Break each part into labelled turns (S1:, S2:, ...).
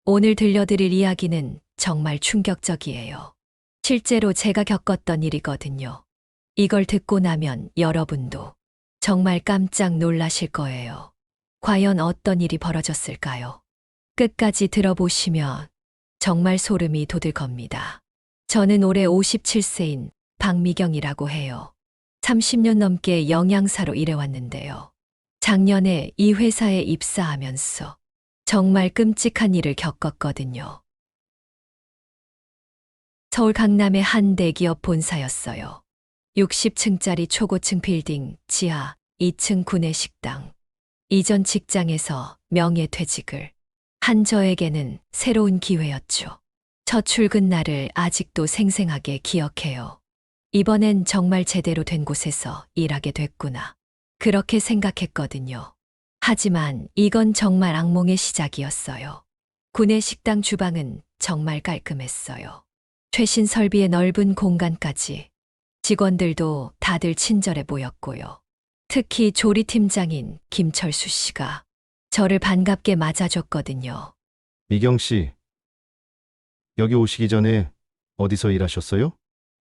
S1: 오늘 들려드릴 이야기는 정말 충격적이에요. 실제로 제가 겪었던 일이거든요. 이걸 듣고 나면 여러분도 정말 깜짝 놀라실 거예요. 과연 어떤 일이 벌어졌을까요? 끝까지 들어보시면 정말 소름이 돋을 겁니다. 저는 올해 57세인 박미경이라고 해요. 30년 넘게 영양사로 일해왔는데요. 작년에 이 회사에 입사하면서 정말 끔찍한 일을 겪었거든요. 서울 강남의 한 대기업 본사였어요. 60층짜리 초고층 빌딩 지하 2층 구내식당. 이전 직장에서 명예퇴직을 한 저에게는 새로운 기회였죠. 첫 출근 날을 아직도 생생하게 기억해요. 이번엔 정말 제대로 된 곳에서 일하게 됐구나. 그렇게 생각했거든요. 하지만 이건 정말 악몽의 시작이었어요. 구내식당 주방은 정말 깔끔했어요. 최신 설비의 넓은 공간까지. 직원들도 다들 친절해 보였고요. 특히 조리팀장인 김철수 씨가 저를 반갑게 맞아줬거든요.
S2: 미경 씨, 여기 오시기 전에 어디서 일하셨어요?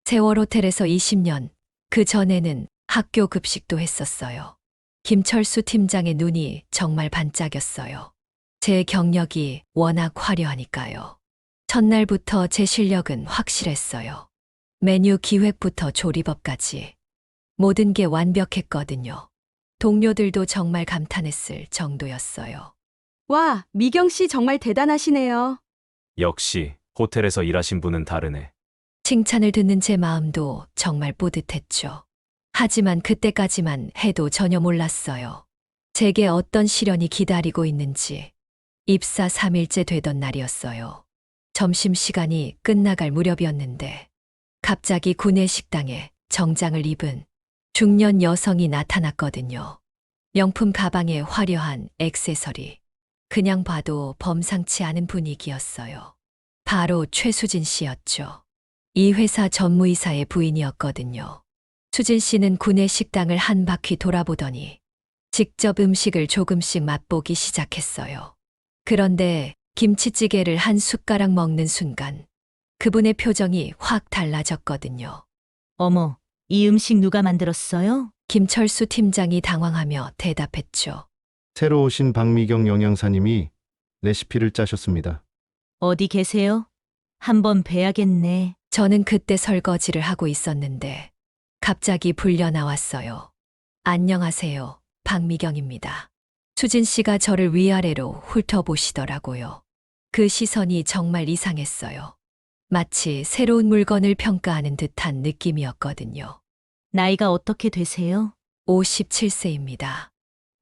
S1: 세월 호텔에서 20년, 그 전에는 학교 급식도 했었어요. 김철수 팀장의 눈이 정말 반짝였어요. 제 경력이 워낙 화려하니까요. 첫날부터 제 실력은 확실했어요. 메뉴 기획부터 조리법까지 모든 게 완벽했거든요. 동료들도 정말 감탄했을 정도였어요.
S3: 와, 미경 씨 정말 대단하시네요.
S4: 역시 호텔에서 일하신 분은 다르네.
S1: 칭찬을 듣는 제 마음도 정말 뿌듯했죠. 하지만 그때까지만 해도 전혀 몰랐어요. 제게 어떤 시련이 기다리고 있는지. 입사 3일째 되던 날이었어요. 점심시간이 끝나갈 무렵이었는데 갑자기 구내식당에 정장을 입은 중년 여성이 나타났거든요. 명품 가방에 화려한 액세서리. 그냥 봐도 범상치 않은 분위기였어요. 바로 최수진 씨였죠. 이 회사 전무이사의 부인이었거든요. 수진 씨는 구내식당을 한 바퀴 돌아보더니 직접 음식을 조금씩 맛보기 시작했어요. 그런데 김치찌개를 한 숟가락 먹는 순간 그분의 표정이 확 달라졌거든요.
S5: 어머, 이 음식 누가 만들었어요?
S1: 김철수 팀장이 당황하며 대답했죠.
S2: 새로 오신 박미경 영양사님이 레시피를 짜셨습니다.
S5: 어디 계세요? 한번 뵈야겠네.
S1: 저는 그때 설거지를 하고 있었는데 갑자기 불려 나왔어요. 안녕하세요. 박미경입니다. 수진 씨가 저를 위아래로 훑어보시더라고요. 그 시선이 정말 이상했어요. 마치 새로운 물건을 평가하는 듯한 느낌이었거든요.
S5: 나이가 어떻게 되세요?
S1: 57세입니다.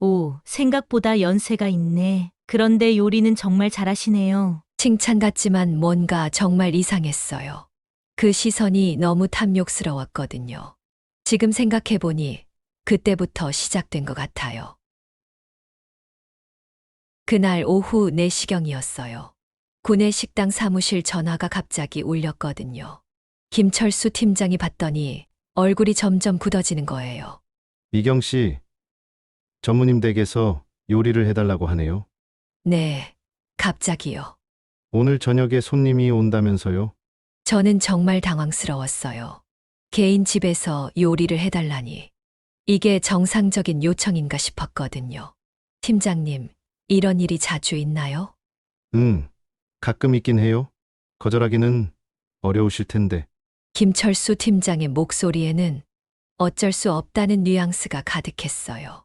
S5: 오, 생각보다 연세가 있네. 그런데 요리는 정말 잘하시네요.
S1: 칭찬 같지만 뭔가 정말 이상했어요. 그 시선이 너무 탐욕스러웠거든요. 지금 생각해보니 그때부터 시작된 것 같아요. 그날 오후 4시경이었어요. 구내식당 사무실 전화가 갑자기 울렸거든요. 김철수 팀장이 받더니 얼굴이 점점 굳어지는 거예요.
S2: 미경 씨, 전무님 댁에서 요리를 해달라고 하네요.
S1: 네, 갑자기요.
S2: 오늘 저녁에 손님이 온다면서요?
S1: 저는 정말 당황스러웠어요. 개인 집에서 요리를 해달라니. 이게 정상적인 요청인가 싶었거든요. 팀장님, 이런 일이 자주 있나요?
S2: 가끔 있긴 해요. 거절하기는 어려우실 텐데.
S1: 김철수 팀장의 목소리에는 어쩔 수 없다는 뉘앙스가 가득했어요.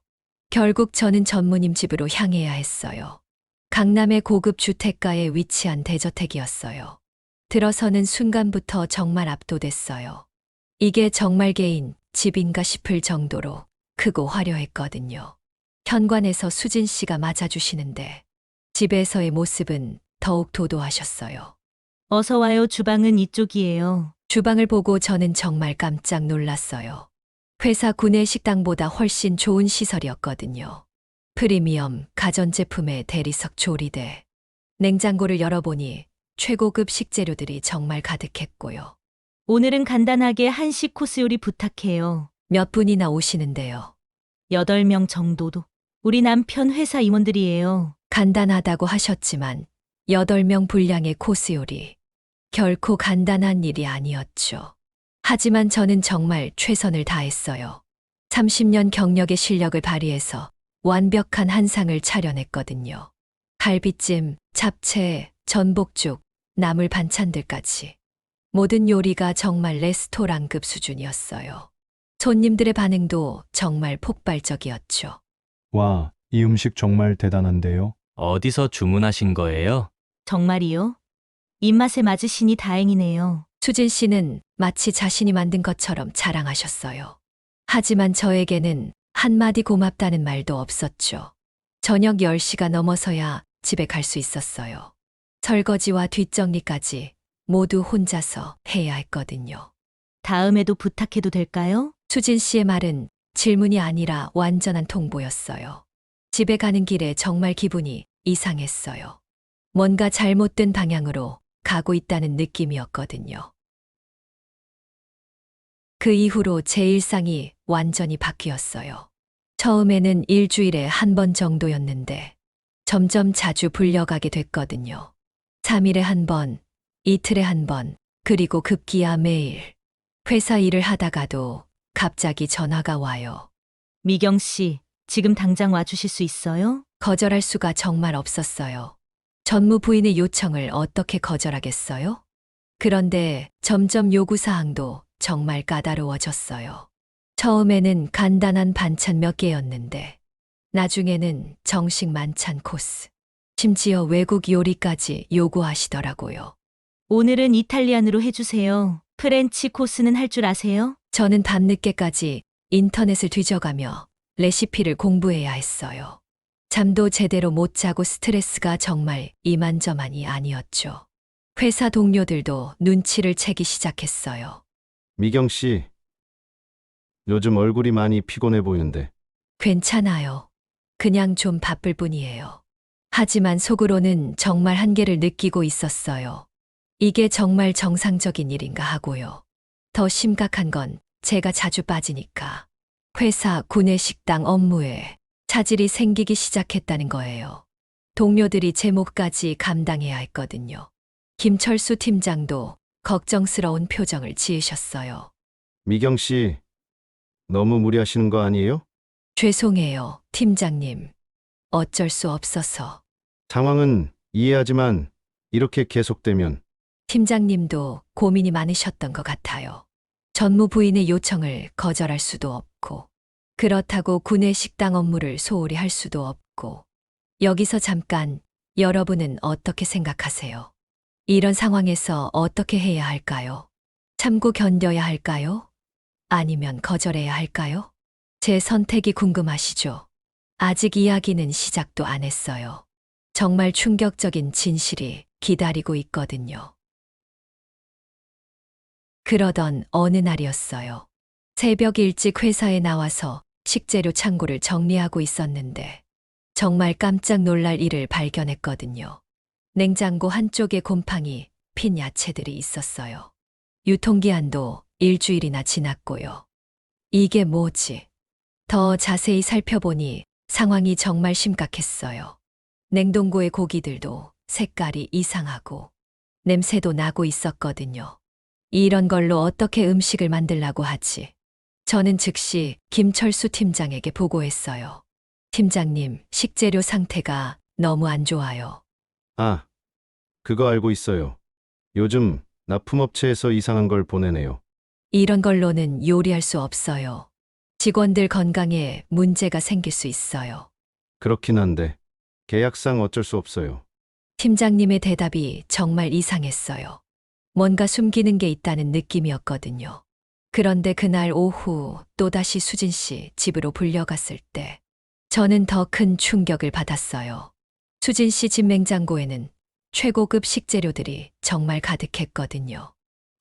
S1: 결국 저는 전무님 집으로 향해야 했어요. 강남의 고급 주택가에 위치한 대저택이었어요. 들어서는 순간부터 정말 압도됐어요. 이게 정말 개인 집인가 싶을 정도로 크고 화려했거든요. 현관에서 수진 씨가 맞아주시는데 집에서의 모습은 더욱 도도하셨어요.
S5: 어서 와요. 주방은 이쪽이에요.
S1: 주방을 보고 저는 정말 깜짝 놀랐어요. 회사 구내식당보다 훨씬 좋은 시설이었거든요. 프리미엄 가전제품의 대리석 조리대. 냉장고를 열어보니 최고급 식재료들이 정말 가득했고요.
S5: 오늘은 간단하게 한식 코스 요리 부탁해요.
S1: 몇 분이나 오시는데요.
S5: 8명 정도도. 우리 남편 회사 임원들이에요.
S1: 간단하다고 하셨지만 8명 분량의 코스 요리. 결코 간단한 일이 아니었죠. 하지만 저는 정말 최선을 다했어요. 30년 경력의 실력을 발휘해서 완벽한 한상을 차려냈거든요. 갈비찜, 잡채, 전복죽, 나물 반찬들까지. 모든 요리가 정말 레스토랑급 수준이었어요. 손님들의 반응도 정말 폭발적이었죠.
S6: 와, 이 음식 정말 대단한데요?
S7: 어디서 주문하신 거예요?
S5: 정말이요? 입맛에 맞으시니 다행이네요.
S1: 수진 씨는 마치 자신이 만든 것처럼 자랑하셨어요. 하지만 저에게는 한마디 고맙다는 말도 없었죠. 저녁 10시가 넘어서야 집에 갈 수 있었어요. 설거지와 뒷정리까지 모두 혼자서 해야 했거든요.
S5: 다음에도 부탁해도 될까요?
S1: 수진 씨의 말은 질문이 아니라 완전한 통보였어요. 집에 가는 길에 정말 기분이 이상했어요. 뭔가 잘못된 방향으로 가고 있다는 느낌이었거든요. 그 이후로 제 일상이 완전히 바뀌었어요. 처음에는 일주일에 한 번 정도였는데 점점 자주 불려가게 됐거든요. 3일에 한 번, 이틀에 한 번, 그리고 급기야 매일. 회사 일을 하다가도 갑자기 전화가 와요.
S5: 미경 씨, 지금 당장 와주실 수 있어요?
S1: 거절할 수가 정말 없었어요. 전무 부인의 요청을 어떻게 거절하겠어요? 그런데 점점 요구사항도 정말 까다로워졌어요. 처음에는 간단한 반찬 몇 개였는데, 나중에는 정식 만찬 코스, 심지어 외국 요리까지 요구하시더라고요.
S5: 오늘은 이탈리안으로 해주세요. 프렌치 코스는 할 줄 아세요?
S1: 저는 밤늦게까지 인터넷을 뒤져가며 레시피를 공부해야 했어요. 잠도 제대로 못 자고 스트레스가 정말 이만저만이 아니었죠. 회사 동료들도 눈치를 채기 시작했어요.
S2: 미경 씨, 요즘 얼굴이 많이 피곤해 보이는데.
S1: 괜찮아요. 그냥 좀 바쁠 뿐이에요. 하지만 속으로는 정말 한계를 느끼고 있었어요. 이게 정말 정상적인 일인가 하고요. 더 심각한 건 제가 자주 빠지니까 회사 구내식당 업무에 차질이 생기기 시작했다는 거예요. 동료들이 제 몫까지 감당해야 했거든요. 김철수 팀장도 걱정스러운 표정을 지으셨어요.
S2: 미경 씨, 너무 무리하시는 거 아니에요?
S1: 죄송해요, 팀장님. 어쩔 수 없어서.
S2: 상황은 이해하지만 이렇게 계속되면
S1: 팀장님도 고민이 많으셨던 것 같아요. 전무 부인의 요청을 거절할 수도 없고, 그렇다고 구내식당 업무를 소홀히 할 수도 없고, 여기서 잠깐 여러분은 어떻게 생각하세요? 이런 상황에서 어떻게 해야 할까요? 참고 견뎌야 할까요? 아니면 거절해야 할까요? 제 선택이 궁금하시죠? 아직 이야기는 시작도 안 했어요. 정말 충격적인 진실이 기다리고 있거든요. 그러던 어느 날이었어요. 새벽 일찍 회사에 나와서 식재료 창고를 정리하고 있었는데 정말 깜짝 놀랄 일을 발견했거든요. 냉장고 한쪽에 곰팡이 핀 야채들이 있었어요. 유통기한도 일주일이나 지났고요. 이게 뭐지? 더 자세히 살펴보니 상황이 정말 심각했어요. 냉동고의 고기들도 색깔이 이상하고 냄새도 나고 있었거든요. 이런 걸로 어떻게 음식을 만들라고 하지? 저는 즉시 김철수 팀장에게 보고했어요. 팀장님, 식재료 상태가 너무 안 좋아요.
S2: 아, 그거 알고 있어요. 요즘 납품업체에서 이상한 걸 보내네요.
S1: 이런 걸로는 요리할 수 없어요. 직원들 건강에 문제가 생길 수 있어요.
S2: 그렇긴 한데 계약상 어쩔 수 없어요.
S1: 팀장님의 대답이 정말 이상했어요. 뭔가 숨기는 게 있다는 느낌이었거든요. 그런데 그날 오후 또다시 수진 씨 집으로 불려갔을 때 저는 더 큰 충격을 받았어요. 수진 씨 집 냉장고에는 최고급 식재료들이 정말 가득했거든요.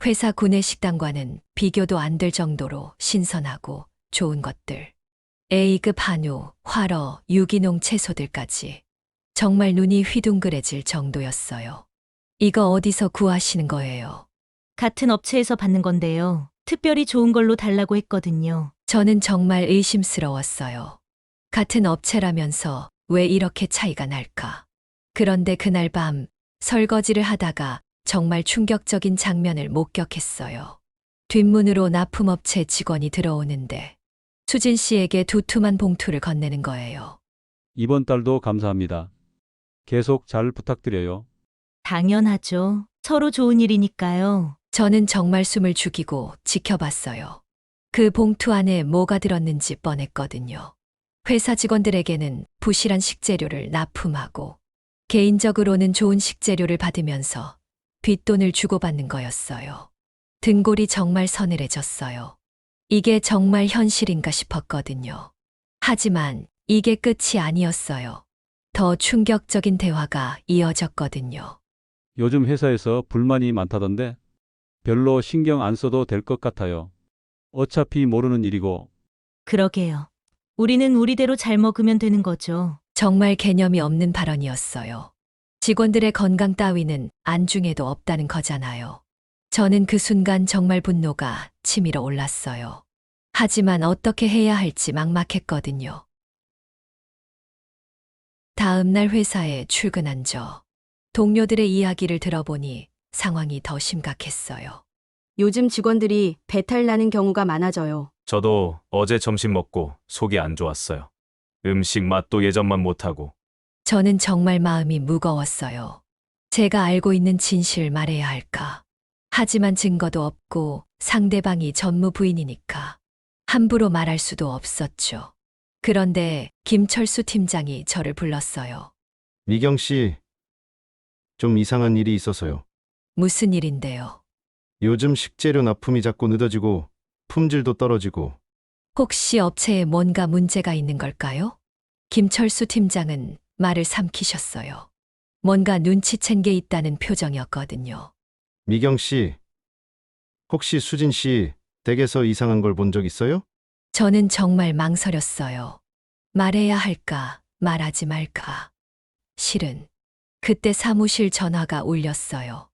S1: 회사 구내식당과는 비교도 안 될 정도로 신선하고 좋은 것들. A급 한우, 활어, 유기농 채소들까지. 정말 눈이 휘둥그레질 정도였어요. 이거 어디서 구하시는 거예요?
S5: 같은 업체에서 받는 건데요. 특별히 좋은 걸로 달라고 했거든요.
S1: 저는 정말 의심스러웠어요. 같은 업체라면서 왜 이렇게 차이가 날까? 그런데 그날 밤 설거지를 하다가 정말 충격적인 장면을 목격했어요. 뒷문으로 납품업체 직원이 들어오는데 수진 씨에게 두툼한 봉투를 건네는 거예요.
S8: 이번 달도 감사합니다. 계속 잘 부탁드려요.
S5: 당연하죠. 서로 좋은 일이니까요.
S1: 저는 정말 숨을 죽이고 지켜봤어요. 그 봉투 안에 뭐가 들었는지 뻔했거든요. 회사 직원들에게는 부실한 식재료를 납품하고 개인적으로는 좋은 식재료를 받으면서 뒷돈을 주고받는 거였어요. 등골이 정말 서늘해졌어요. 이게 정말 현실인가 싶었거든요. 하지만 이게 끝이 아니었어요. 더 충격적인 대화가 이어졌거든요.
S8: 요즘 회사에서 불만이 많다던데 별로 신경 안 써도 될 것 같아요. 어차피 모르는 일이고
S5: 그러게요. 우리는 우리대로 잘 먹으면 되는 거죠.
S1: 정말 개념이 없는 발언이었어요. 직원들의 건강 따위는 안중에도 없다는 거잖아요. 저는 그 순간 정말 분노가 치밀어 올랐어요. 하지만 어떻게 해야 할지 막막했거든요. 다음 날 회사에 출근한 저. 동료들의 이야기를 들어보니 상황이 더 심각했어요.
S3: 요즘 직원들이 배탈 나는 경우가 많아져요.
S4: 저도 어제 점심 먹고 속이 안 좋았어요. 음식 맛도 예전만 못하고.
S1: 저는 정말 마음이 무거웠어요. 제가 알고 있는 진실을 말해야 할까. 하지만 증거도 없고 상대방이 전무 부인이니까 함부로 말할 수도 없었죠. 그런데 김철수 팀장이 저를 불렀어요.
S2: 미경 씨, 좀 이상한 일이 있어서요.
S1: 무슨 일인데요?
S2: 요즘 식재료 납품이 자꾸 늦어지고 품질도 떨어지고
S1: 혹시 업체에 뭔가 문제가 있는 걸까요? 김철수 팀장은 말을 삼키셨어요. 뭔가 눈치챈 게 있다는 표정이었거든요.
S2: 미경 씨, 혹시 수진 씨 댁에서 이상한 걸 본 적 있어요?
S1: 저는 정말 망설였어요. 말해야 할까, 말하지 말까. 실은 그때 사무실 전화가 울렸어요.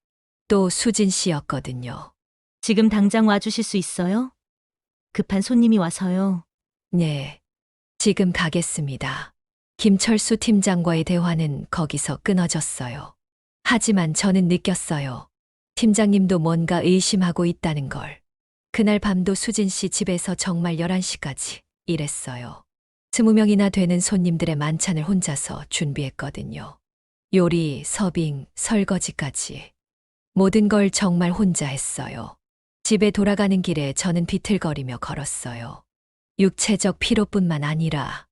S1: 또 수진 씨였거든요.
S5: 지금 당장 와주실 수 있어요? 급한 손님이 와서요.
S1: 네, 지금 가겠습니다. 김철수 팀장과의 대화는 거기서 끊어졌어요. 하지만 저는 느꼈어요. 팀장님도 뭔가 의심하고 있다는 걸. 그날 밤도 수진 씨 집에서 정말 11시까지 일했어요. 20명이나 되는 손님들의 만찬을 혼자서 준비했거든요. 요리, 서빙, 설거지까지. 모든 걸 정말 혼자 했어요. 집에 돌아가는 길에 저는 비틀거리며 걸었어요. 육체적 피로뿐만 아니라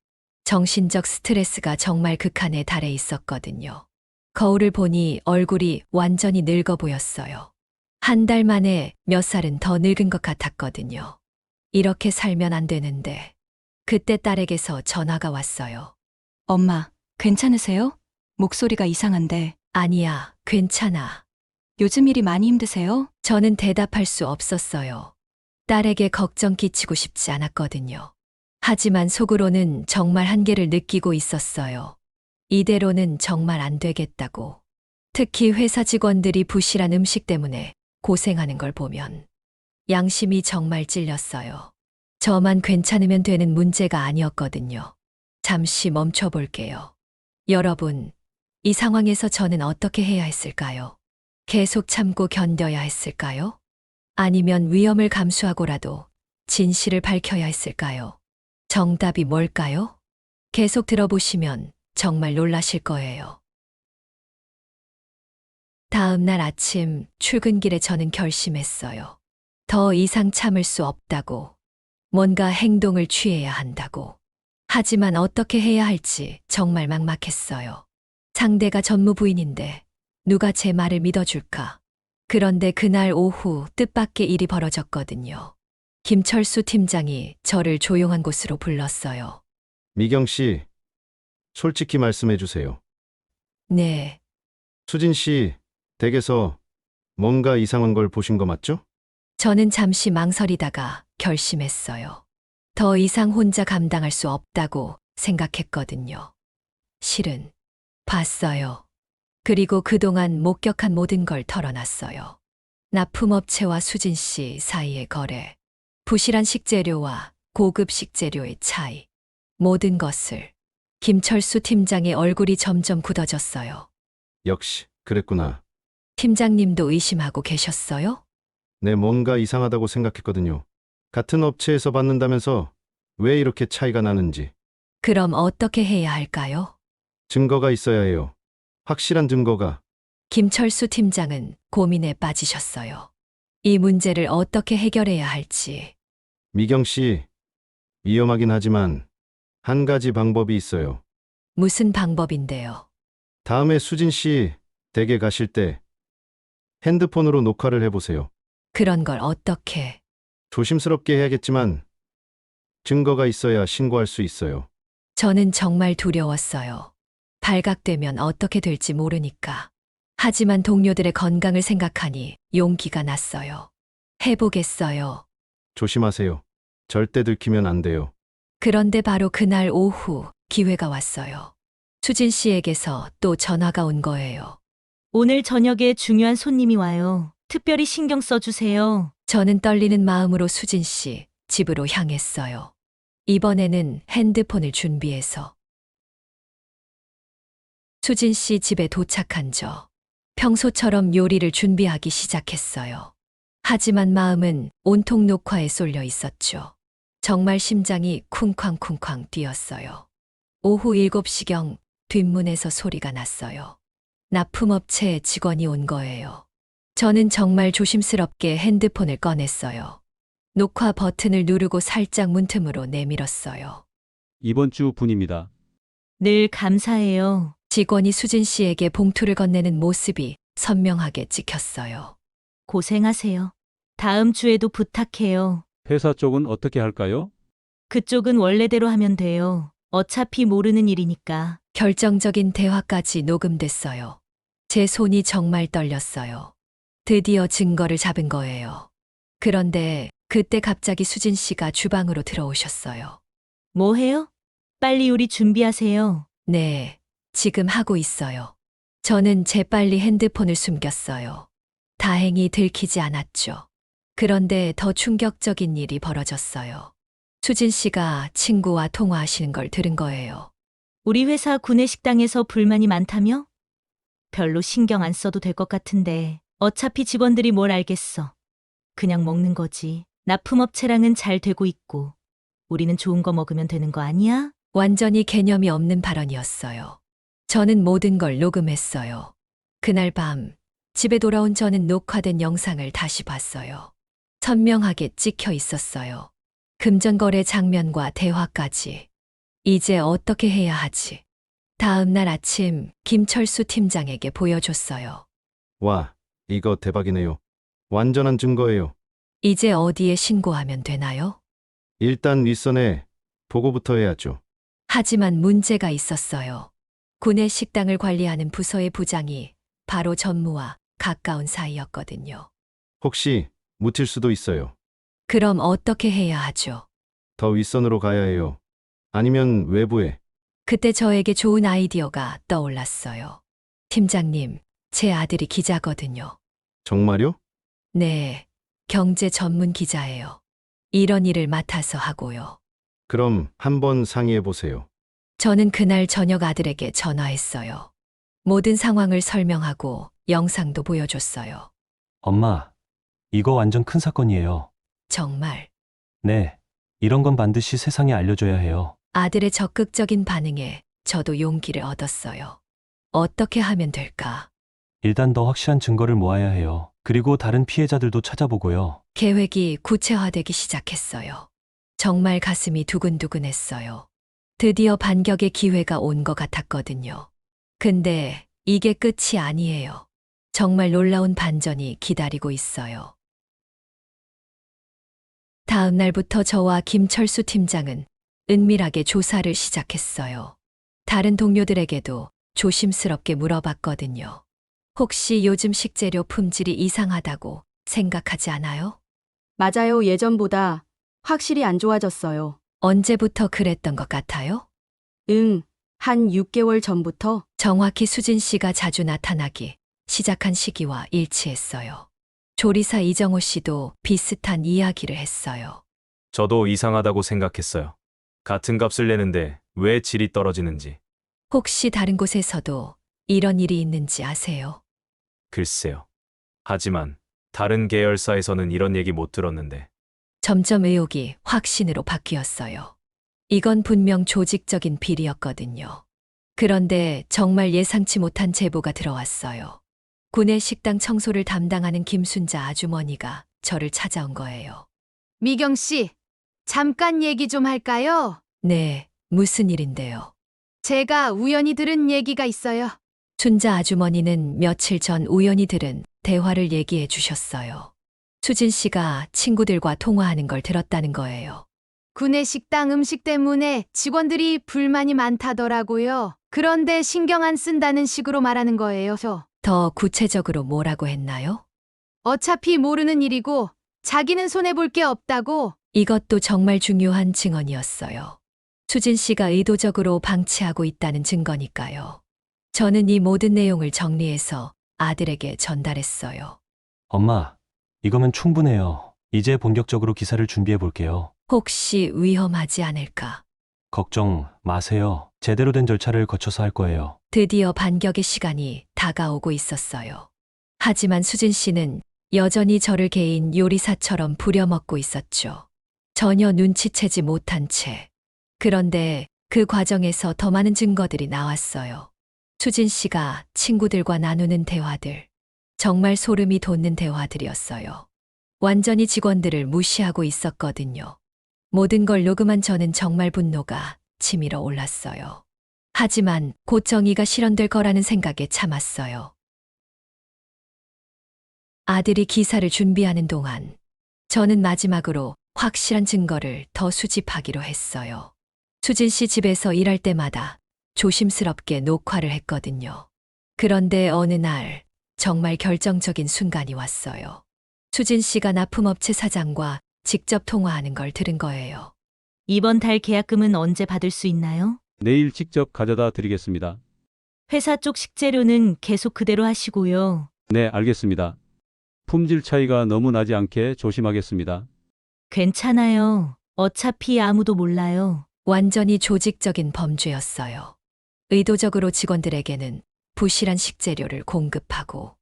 S1: 정신적 스트레스가 정말 극한에 달해 있었거든요. 거울을 보니 얼굴이 완전히 늙어 보였어요. 한 달 만에 몇 살은 더 늙은 것 같았거든요. 이렇게 살면 안 되는데. 그때 딸에게서 전화가 왔어요.
S9: 엄마, 괜찮으세요? 목소리가 이상한데.
S1: 아니야, 괜찮아.
S9: 요즘 일이 많이 힘드세요?
S1: 저는 대답할 수 없었어요. 딸에게 걱정 끼치고 싶지 않았거든요. 하지만 속으로는 정말 한계를 느끼고 있었어요. 이대로는 정말 안 되겠다고. 특히 회사 직원들이 부실한 음식 때문에 고생하는 걸 보면 양심이 정말 찔렸어요. 저만 괜찮으면 되는 문제가 아니었거든요. 잠시 멈춰볼게요. 여러분, 이 상황에서 저는 어떻게 해야 했을까요? 계속 참고 견뎌야 했을까요? 아니면 위험을 감수하고라도 진실을 밝혀야 했을까요? 정답이 뭘까요? 계속 들어보시면 정말 놀라실 거예요. 다음 날 아침 출근길에 저는 결심했어요. 더 이상 참을 수 없다고. 뭔가 행동을 취해야 한다고. 하지만 어떻게 해야 할지 정말 막막했어요. 상대가 전무 부인인데 누가 제 말을 믿어줄까? 그런데 그날 오후 뜻밖의 일이 벌어졌거든요. 김철수 팀장이 저를 조용한 곳으로 불렀어요.
S2: 미경 씨, 솔직히 말씀해 주세요.
S1: 네,
S2: 수진 씨 댁에서 뭔가 이상한 걸 보신 거 맞죠?
S1: 저는 잠시 망설이다가 결심했어요. 더 이상 혼자 감당할 수 없다고 생각했거든요. 실은 봤어요. 그리고 그동안 목격한 모든 걸 털어놨어요. 납품업체와 수진 씨 사이의 거래, 부실한 식재료와 고급 식재료의 차이, 모든 것을. 김철수 팀장의 얼굴이 점점 굳어졌어요.
S2: 역시 그랬구나.
S1: 팀장님도 의심하고 계셨어요?
S2: 내 뭔가 이상하다고 생각했거든요. 같은 업체에서 받는다면서 왜 이렇게 차이가 나는지.
S1: 그럼 어떻게 해야 할까요?
S2: 증거가 있어야 해요. 확실한 증거가.
S1: 김철수 팀장은 고민에 빠지셨어요. 이 문제를 어떻게 해결해야 할지.
S2: 미경 씨, 위험하긴 하지만 한 가지 방법이 있어요.
S1: 무슨 방법인데요?
S2: 다음에 수진 씨 댁에 가실 때 핸드폰으로 녹화를 해보세요.
S1: 그런 걸 어떻게?
S2: 조심스럽게 해야겠지만 증거가 있어야 신고할 수 있어요.
S1: 저는 정말 두려웠어요. 발각되면 어떻게 될지 모르니까. 하지만 동료들의 건강을 생각하니 용기가 났어요. 해보겠어요.
S2: 조심하세요. 절대 들키면 안 돼요.
S1: 그런데 바로 그날 오후 기회가 왔어요. 수진 씨에게서 또 전화가 온 거예요.
S5: 오늘 저녁에 중요한 손님이 와요. 특별히 신경 써주세요.
S1: 저는 떨리는 마음으로 수진 씨 집으로 향했어요. 이번에는 핸드폰을 준비해서. 수진 씨 집에 도착한 저. 평소처럼 요리를 준비하기 시작했어요. 하지만 마음은 온통 녹화에 쏠려 있었죠. 정말 심장이 쿵쾅쿵쾅 뛰었어요. 오후 7시경 뒷문에서 소리가 났어요. 납품업체 직원이 온 거예요. 저는 정말 조심스럽게 핸드폰을 꺼냈어요. 녹화 버튼을 누르고 살짝 문틈으로 내밀었어요.
S8: 이번 주 분입니다.
S5: 늘 감사해요.
S1: 직원이 수진 씨에게 봉투를 건네는 모습이 선명하게 찍혔어요.
S5: 고생하세요. 다음 주에도 부탁해요.
S8: 회사 쪽은 어떻게 할까요?
S5: 그쪽은 원래대로 하면 돼요. 어차피 모르는 일이니까.
S1: 결정적인 대화까지 녹음됐어요. 제 손이 정말 떨렸어요. 드디어 증거를 잡은 거예요. 그런데 그때 갑자기 수진 씨가 주방으로 들어오셨어요.
S5: 뭐 해요? 빨리 요리 준비하세요.
S1: 네, 지금 하고 있어요. 저는 재빨리 핸드폰을 숨겼어요. 다행히 들키지 않았죠. 그런데 더 충격적인 일이 벌어졌어요. 수진 씨가 친구와 통화하시는 걸 들은 거예요.
S5: 우리 회사 구내식당에서 불만이 많다며? 별로 신경 안 써도 될 것 같은데 어차피 직원들이 뭘 알겠어. 그냥 먹는 거지. 납품업체랑은 잘 되고 있고 우리는 좋은 거 먹으면 되는 거 아니야?
S1: 완전히 개념이 없는 발언이었어요. 저는 모든 걸 녹음했어요. 그날 밤 집에 돌아온 저는 녹화된 영상을 다시 봤어요. 선명하게 찍혀 있었어요. 금전거래 장면과 대화까지. 이제 어떻게 해야 하지? 다음 날 아침 김철수 팀장에게 보여줬어요.
S2: 와, 이거 대박이네요. 완전한 증거예요.
S1: 이제 어디에 신고하면 되나요?
S2: 일단 윗선에 보고부터 해야죠.
S1: 하지만 문제가 있었어요. 구내 식당을 관리하는 부서의 부장이 바로 전무와 가까운 사이였거든요.
S2: 혹시 묻힐 수도 있어요.
S1: 그럼 어떻게 해야 하죠?
S2: 더 윗선으로 가야 해요. 아니면 외부에.
S1: 그때 저에게 좋은 아이디어가 떠올랐어요. 팀장님, 제 아들이 기자거든요.
S2: 정말요?
S1: 네, 경제 전문 기자예요. 이런 일을 맡아서 하고요.
S2: 그럼 한번 상의해 보세요.
S1: 저는 그날 저녁 아들에게 전화했어요. 모든 상황을 설명하고 영상도 보여줬어요.
S10: 엄마, 이거 완전 큰 사건이에요.
S1: 정말
S10: 네, 이런 건 반드시 세상에 알려줘야 해요.
S1: 아들의 적극적인 반응에 저도 용기를 얻었어요. 어떻게 하면 될까?
S10: 일단 더 확실한 증거를 모아야 해요. 그리고 다른 피해자들도 찾아보고요.
S1: 계획이 구체화되기 시작했어요. 정말 가슴이 두근두근했어요. 드디어 반격의 기회가 온 것 같았거든요. 근데 이게 끝이 아니에요. 정말 놀라운 반전이 기다리고 있어요. 다음 날부터 저와 김철수 팀장은 은밀하게 조사를 시작했어요. 다른 동료들에게도 조심스럽게 물어봤거든요. 혹시 요즘 식재료 품질이 이상하다고 생각하지 않아요?
S3: 맞아요. 예전보다 확실히 안 좋아졌어요.
S1: 언제부터 그랬던 것 같아요?
S3: 한 6개월 전부터.
S1: 정확히 수진 씨가 자주 나타나기 시작한 시기와 일치했어요. 조리사 이정호 씨도 비슷한 이야기를 했어요.
S4: 저도 이상하다고 생각했어요. 같은 값을 내는데 왜 질이 떨어지는지.
S1: 혹시 다른 곳에서도 이런 일이 있는지 아세요?
S4: 글쎄요. 하지만 다른 계열사에서는 이런 얘기 못 들었는데
S1: 점점 의혹이 확신으로 바뀌었어요. 이건 분명 조직적인 비리였거든요. 그런데 정말 예상치 못한 제보가 들어왔어요. 구내 식당 청소를 담당하는 김순자 아주머니가 저를 찾아온 거예요.
S3: 미경 씨, 잠깐 얘기 좀 할까요?
S1: 네, 무슨 일인데요?
S3: 제가 우연히 들은 얘기가 있어요.
S1: 순자 아주머니는 며칠 전 우연히 들은 대화를 얘기해 주셨어요. 수진 씨가 친구들과 통화하는 걸 들었다는 거예요.
S3: 구내 식당 음식 때문에 직원들이 불만이 많다더라고요. 그런데 신경 안 쓴다는 식으로 말하는 거예요.
S1: 더 구체적으로 뭐라고 했나요?
S3: 어차피 모르는 일이고 자기는 손해볼 게 없다고.
S1: 이것도 정말 중요한 증언이었어요. 수진 씨가 의도적으로 방치하고 있다는 증거니까요. 저는 이 모든 내용을 정리해서 아들에게 전달했어요.
S10: 엄마, 이거면 충분해요. 이제 본격적으로 기사를 준비해 볼게요.
S1: 혹시 위험하지 않을까?
S10: 걱정 마세요. 제대로 된 절차를 거쳐서 할 거예요.
S1: 드디어 반격의 시간이 다가오고 있었어요. 하지만 수진 씨는 여전히 저를 개인 요리사처럼 부려먹고 있었죠. 전혀 눈치채지 못한 채. 그런데 그 과정에서 더 많은 증거들이 나왔어요. 수진 씨가 친구들과 나누는 대화들. 정말 소름이 돋는 대화들이었어요. 완전히 직원들을 무시하고 있었거든요. 모든 걸 녹음한 저는 정말 분노가 치밀어 올랐어요. 하지만 곧 정의가 실현될 거라는 생각에 참았어요. 아들이 기사를 준비하는 동안 저는 마지막으로 확실한 증거를 더 수집하기로 했어요. 수진 씨 집에서 일할 때마다 조심스럽게 녹화를 했거든요. 그런데 어느 날 정말 결정적인 순간이 왔어요. 수진 씨가 납품업체 사장과 직접 통화하는 걸 들은 거예요.
S5: 이번 달 계약금은 언제 받을 수 있나요?
S8: 내일 직접 가져다 드리겠습니다.
S5: 회사 쪽 식재료는 계속 그대로 하시고요.
S8: 네, 알겠습니다. 품질 차이가 너무 나지 않게 조심하겠습니다.
S5: 괜찮아요. 어차피 아무도 몰라요.
S1: 완전히 조직적인 범죄였어요. 의도적으로 직원들에게는 부실한 식재료를 공급하고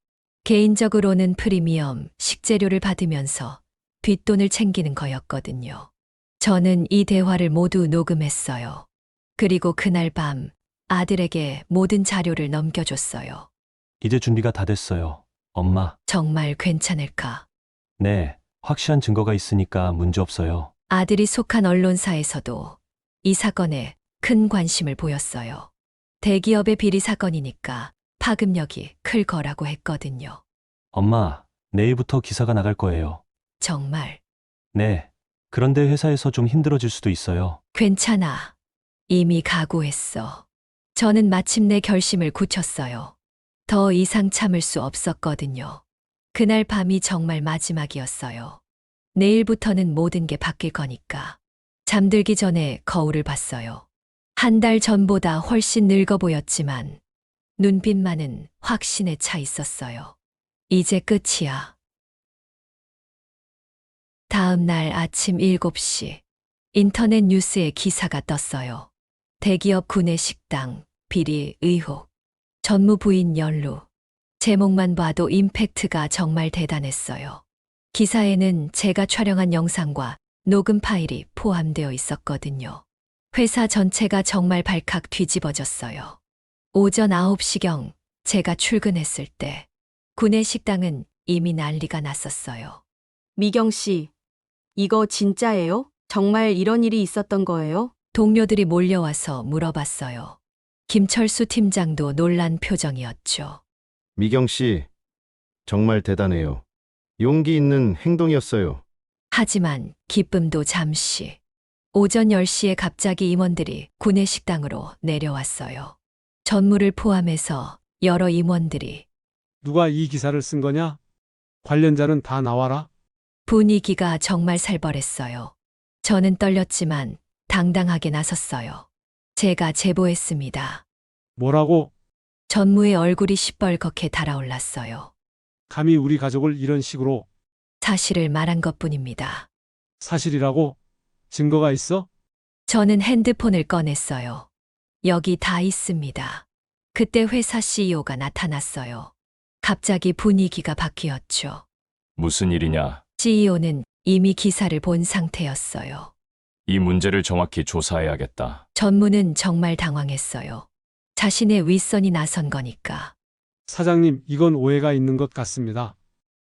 S1: 개인적으로는 프리미엄 식재료를 받으면서 뒷돈을 챙기는 거였거든요. 저는 이 대화를 모두 녹음했어요. 그리고 그날 밤 아들에게 모든 자료를 넘겨줬어요.
S10: 이제 준비가 다 됐어요. 엄마.
S1: 정말 괜찮을까?
S10: 네, 확실한 증거가 있으니까 문제 없어요.
S1: 아들이 속한 언론사에서도 이 사건에 큰 관심을 보였어요. 대기업의 비리 사건이니까 파급력이 클 거라고 했거든요.
S10: 엄마, 내일부터 기사가 나갈 거예요.
S1: 정말
S10: 네. 그런데 회사에서 좀 힘들어질 수도 있어요.
S1: 괜찮아. 이미 각오했어. 저는 마침내 결심을 굳혔어요. 더 이상 참을 수 없었거든요. 그날 밤이 정말 마지막이었어요. 내일부터는 모든 게 바뀔 거니까. 잠들기 전에 거울을 봤어요. 한 달 전보다 훨씬 늙어 보였지만 눈빛만은 확신에 차 있었어요. 이제 끝이야. 다음 날 아침 7시 인터넷 뉴스에 기사가 떴어요. 대기업 구내 식당 비리 의혹 전무 부인 연루. 제목만 봐도 임팩트가 정말 대단했어요. 기사에는 제가 촬영한 영상과 녹음 파일이 포함되어 있었거든요. 회사 전체가 정말 발칵 뒤집어졌어요. 오전 9시경 제가 출근했을 때 구내 식당은 이미 난리가 났었어요.
S3: 미경 씨, 이거 진짜예요? 정말 이런 일이 있었던 거예요?
S1: 동료들이 몰려와서 물어봤어요. 김철수 팀장도 놀란 표정이었죠.
S2: 미경 씨, 정말 대단해요. 용기 있는 행동이었어요.
S1: 하지만 기쁨도 잠시. 오전 10시에 갑자기 임원들이 구내 식당으로 내려왔어요. 전무를 포함해서 여러 임원들이.
S11: 누가 이 기사를 쓴 거냐? 관련자는 다 나와라.
S1: 분위기가 정말 살벌했어요. 저는 떨렸지만 당당하게 나섰어요. 제가 제보했습니다.
S11: 뭐라고?
S1: 전무의 얼굴이 시뻘겋게 달아올랐어요.
S11: 감히 우리 가족을 이런 식으로.
S1: 사실을 말한 것뿐입니다.
S11: 사실이라고? 증거가 있어?
S1: 저는 핸드폰을 꺼냈어요. 여기 다 있습니다. 그때 회사 CEO가 나타났어요. 갑자기 분위기가 바뀌었죠.
S4: 무슨 일이냐?
S1: CEO는 이미 기사를 본 상태였어요.
S4: 이 문제를 정확히 조사해야겠다.
S1: 전무는 정말 당황했어요. 자신의 윗선이 나선 거니까.
S11: 사장님, 이건 오해가 있는 것 같습니다.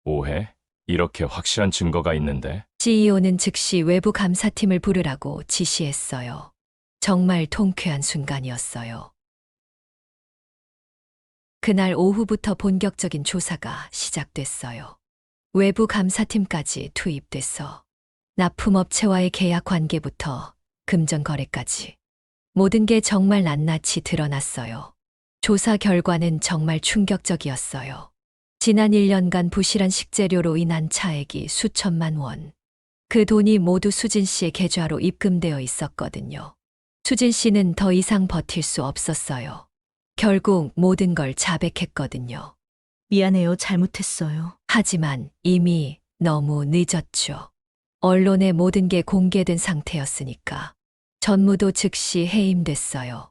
S4: 오해? 이렇게 확실한 증거가 있는데?
S1: CEO는 즉시 외부 감사팀을 부르라고 지시했어요. 정말 통쾌한 순간이었어요. 그날 오후부터 본격적인 조사가 시작됐어요. 외부 감사팀까지 투입돼서 납품업체와의 계약 관계부터 금전 거래까지 모든 게 정말 낱낱이 드러났어요. 조사 결과는 정말 충격적이었어요. 지난 1년간 부실한 식재료로 인한 차액이 수천만 원. 그 돈이 모두 수진 씨의 계좌로 입금되어 있었거든요. 수진 씨는 더 이상 버틸 수 없었어요. 결국 모든 걸 자백했거든요.
S5: 미안해요. 잘못했어요.
S1: 하지만 이미 너무 늦었죠. 언론에 모든 게 공개된 상태였으니까. 전무도 즉시 해임됐어요.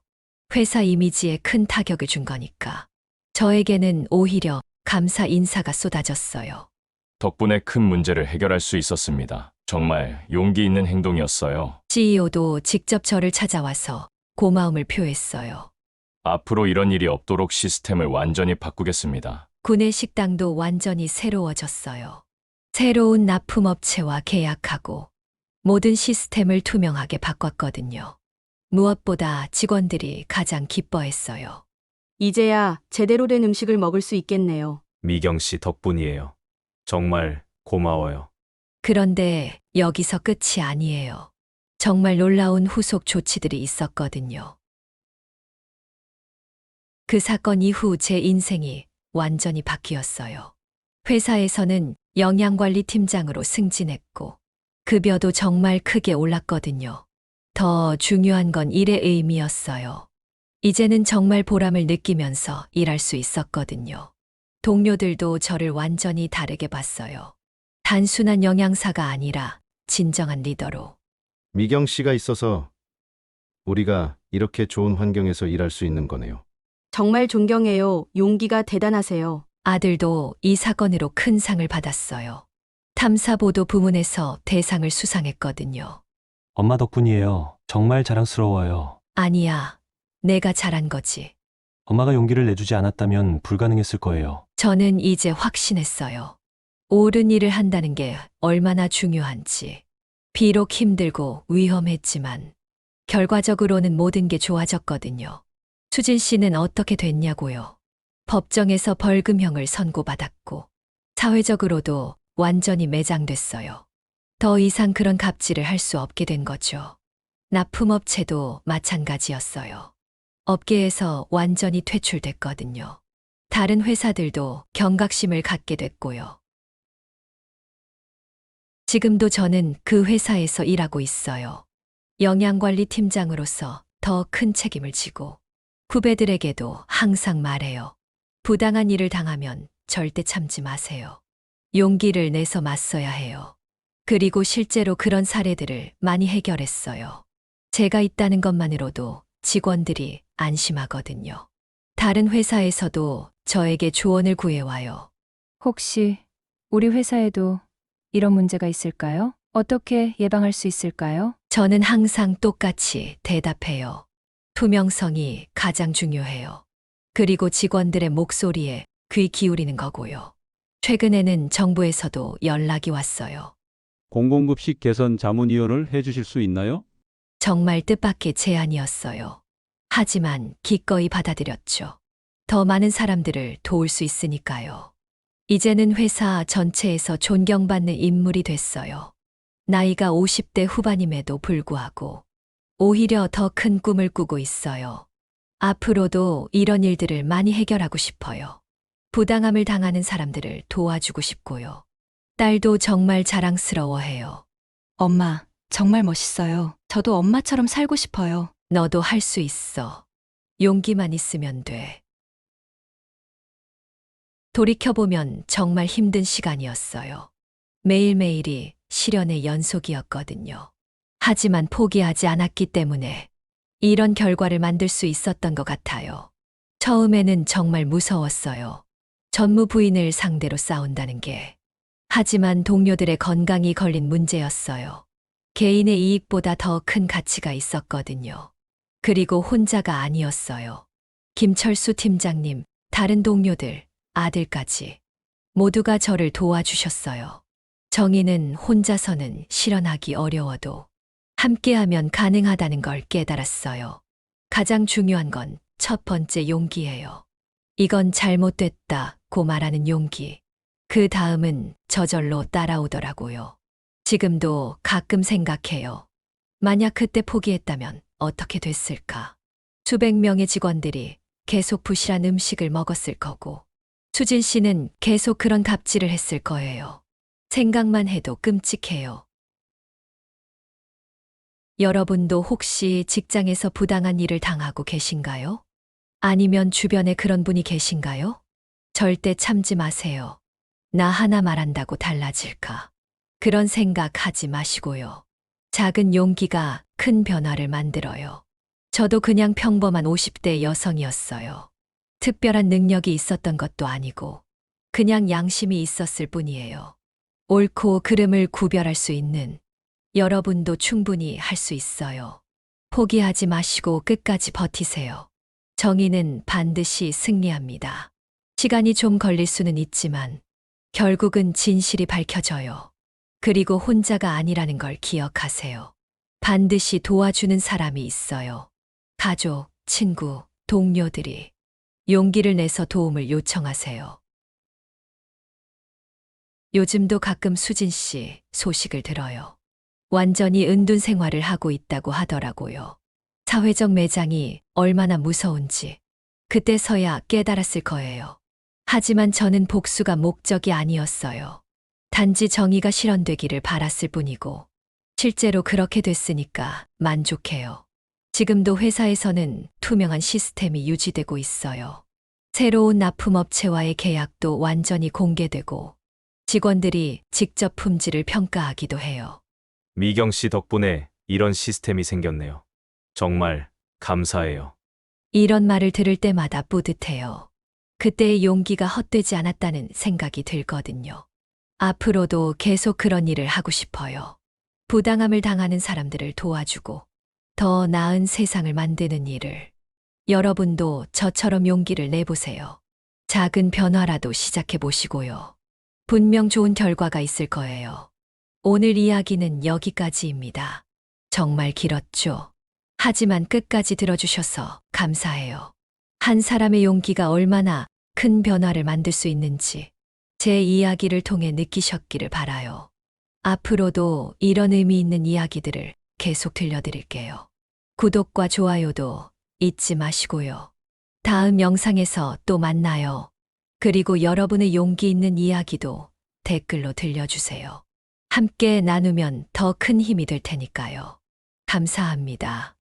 S1: 회사 이미지에 큰 타격을 준 거니까. 저에게는 오히려 감사 인사가 쏟아졌어요.
S4: 덕분에 큰 문제를 해결할 수 있었습니다. 정말 용기 있는 행동이었어요.
S1: CEO도 직접 저를 찾아와서 고마움을 표했어요.
S4: 앞으로 이런 일이 없도록 시스템을 완전히 바꾸겠습니다.
S1: 구내 식당도 완전히 새로워졌어요. 새로운 납품업체와 계약하고 모든 시스템을 투명하게 바꿨거든요. 무엇보다 직원들이 가장 기뻐했어요.
S12: 이제야 제대로 된 음식을 먹을 수 있겠네요.
S4: 미경 씨 덕분이에요. 정말 고마워요.
S1: 그런데 여기서 끝이 아니에요. 정말 놀라운 후속 조치들이 있었거든요. 그 사건 이후 제 인생이 완전히 바뀌었어요. 회사에서는 영양관리팀장으로 승진했고 급여도 정말 크게 올랐거든요. 더 중요한 건 일의 의미였어요. 이제는 정말 보람을 느끼면서 일할 수 있었거든요. 동료들도 저를 완전히 다르게 봤어요. 단순한 영양사가 아니라 진정한 리더로.
S2: 미경 씨가 있어서 우리가 이렇게 좋은 환경에서 일할 수 있는 거네요.
S12: 정말 존경해요. 용기가 대단하세요.
S1: 아들도 이 사건으로 큰 상을 받았어요. 탐사보도 부문에서 대상을 수상했거든요.
S10: 엄마 덕분이에요. 정말 자랑스러워요.
S1: 아니야, 내가 잘한 거지.
S10: 엄마가 용기를 내주지 않았다면 불가능했을 거예요.
S1: 저는 이제 확신했어요. 옳은 일을 한다는 게 얼마나 중요한지. 비록 힘들고 위험했지만 결과적으로는 모든 게 좋아졌거든요. 수진 씨는 어떻게 됐냐고요. 법정에서 벌금형을 선고받았고 사회적으로도 완전히 매장됐어요. 더 이상 그런 갑질을 할 수 없게 된 거죠. 납품업체도 마찬가지였어요. 업계에서 완전히 퇴출됐거든요. 다른 회사들도 경각심을 갖게 됐고요. 지금도 저는 그 회사에서 일하고 있어요. 영양관리팀장으로서 더 큰 책임을 지고 후배들에게도 항상 말해요. 부당한 일을 당하면 절대 참지 마세요. 용기를 내서 맞서야 해요. 그리고 실제로 그런 사례들을 많이 해결했어요. 제가 있다는 것만으로도 직원들이 안심하거든요. 다른 회사에서도 저에게 조언을 구해와요.
S13: 혹시 우리 회사에도 이런 문제가 있을까요? 어떻게 예방할 수 있을까요?
S1: 저는 항상 똑같이 대답해요. 투명성이 가장 중요해요. 그리고 직원들의 목소리에 귀 기울이는 거고요. 최근에는 정부에서도 연락이 왔어요.
S8: 공공급식 개선 자문위원을 해주실 수 있나요?
S1: 정말 뜻밖의 제안이었어요. 하지만 기꺼이 받아들였죠. 더 많은 사람들을 도울 수 있으니까요. 이제는 회사 전체에서 존경받는 인물이 됐어요. 나이가 50대 후반임에도 불구하고 오히려 더 큰 꿈을 꾸고 있어요. 앞으로도 이런 일들을 많이 해결하고 싶어요. 부당함을 당하는 사람들을 도와주고 싶고요. 딸도 정말 자랑스러워해요.
S9: 엄마, 정말 멋있어요. 저도 엄마처럼 살고 싶어요.
S1: 너도 할 수 있어. 용기만 있으면 돼. 돌이켜보면 정말 힘든 시간이었어요. 매일매일이 시련의 연속이었거든요. 하지만 포기하지 않았기 때문에 이런 결과를 만들 수 있었던 것 같아요. 처음에는 정말 무서웠어요. 전무 부인을 상대로 싸운다는 게. 하지만 동료들의 건강이 걸린 문제였어요. 개인의 이익보다 더 큰 가치가 있었거든요. 그리고 혼자가 아니었어요. 김철수 팀장님, 다른 동료들, 아들까지 모두가 저를 도와주셨어요. 정의는 혼자서는 실현하기 어려워도 함께하면 가능하다는 걸 깨달았어요. 가장 중요한 건 첫 번째 용기예요. 이건 잘못됐다고 말하는 용기. 그 다음은 저절로 따라오더라고요. 지금도 가끔 생각해요. 만약 그때 포기했다면 어떻게 됐을까? 수백 명의 직원들이 계속 부실한 음식을 먹었을 거고, 수진 씨는 계속 그런 갑질을 했을 거예요. 생각만 해도 끔찍해요. 여러분도 혹시 직장에서 부당한 일을 당하고 계신가요? 아니면 주변에 그런 분이 계신가요? 절대 참지 마세요. 나 하나 말한다고 달라질까? 그런 생각 하지 마시고요. 작은 용기가 큰 변화를 만들어요. 저도 그냥 평범한 50대 여성이었어요. 특별한 능력이 있었던 것도 아니고, 그냥 양심이 있었을 뿐이에요. 옳고 그름을 구별할 수 있는 여러분도 충분히 할 수 있어요. 포기하지 마시고 끝까지 버티세요. 정의는 반드시 승리합니다. 시간이 좀 걸릴 수는 있지만 결국은 진실이 밝혀져요. 그리고 혼자가 아니라는 걸 기억하세요. 반드시 도와주는 사람이 있어요. 가족, 친구, 동료들이 용기를 내서 도움을 요청하세요. 요즘도 가끔 수진 씨 소식을 들어요. 완전히 은둔 생활을 하고 있다고 하더라고요. 사회적 매장이 얼마나 무서운지 그때서야 깨달았을 거예요. 하지만 저는 복수가 목적이 아니었어요. 단지 정의가 실현되기를 바랐을 뿐이고, 실제로 그렇게 됐으니까 만족해요. 지금도 회사에서는 투명한 시스템이 유지되고 있어요. 새로운 납품업체와의 계약도 완전히 공개되고, 직원들이 직접 품질을 평가하기도 해요.
S4: 미경 씨 덕분에 이런 시스템이 생겼네요. 정말 감사해요.
S1: 이런 말을 들을 때마다 뿌듯해요. 그때의 용기가 헛되지 않았다는 생각이 들거든요. 앞으로도 계속 그런 일을 하고 싶어요. 부당함을 당하는 사람들을 도와주고 더 나은 세상을 만드는 일을. 여러분도 저처럼 용기를 내보세요. 작은 변화라도 시작해 보시고요. 분명 좋은 결과가 있을 거예요. 오늘 이야기는 여기까지입니다. 정말 길었죠? 하지만 끝까지 들어주셔서 감사해요. 한 사람의 용기가 얼마나 큰 변화를 만들 수 있는지 제 이야기를 통해 느끼셨기를 바라요. 앞으로도 이런 의미 있는 이야기들을 계속 들려드릴게요. 구독과 좋아요도 잊지 마시고요. 다음 영상에서 또 만나요. 그리고 여러분의 용기 있는 이야기도 댓글로 들려주세요. 함께 나누면 더 큰 힘이 될 테니까요. 감사합니다.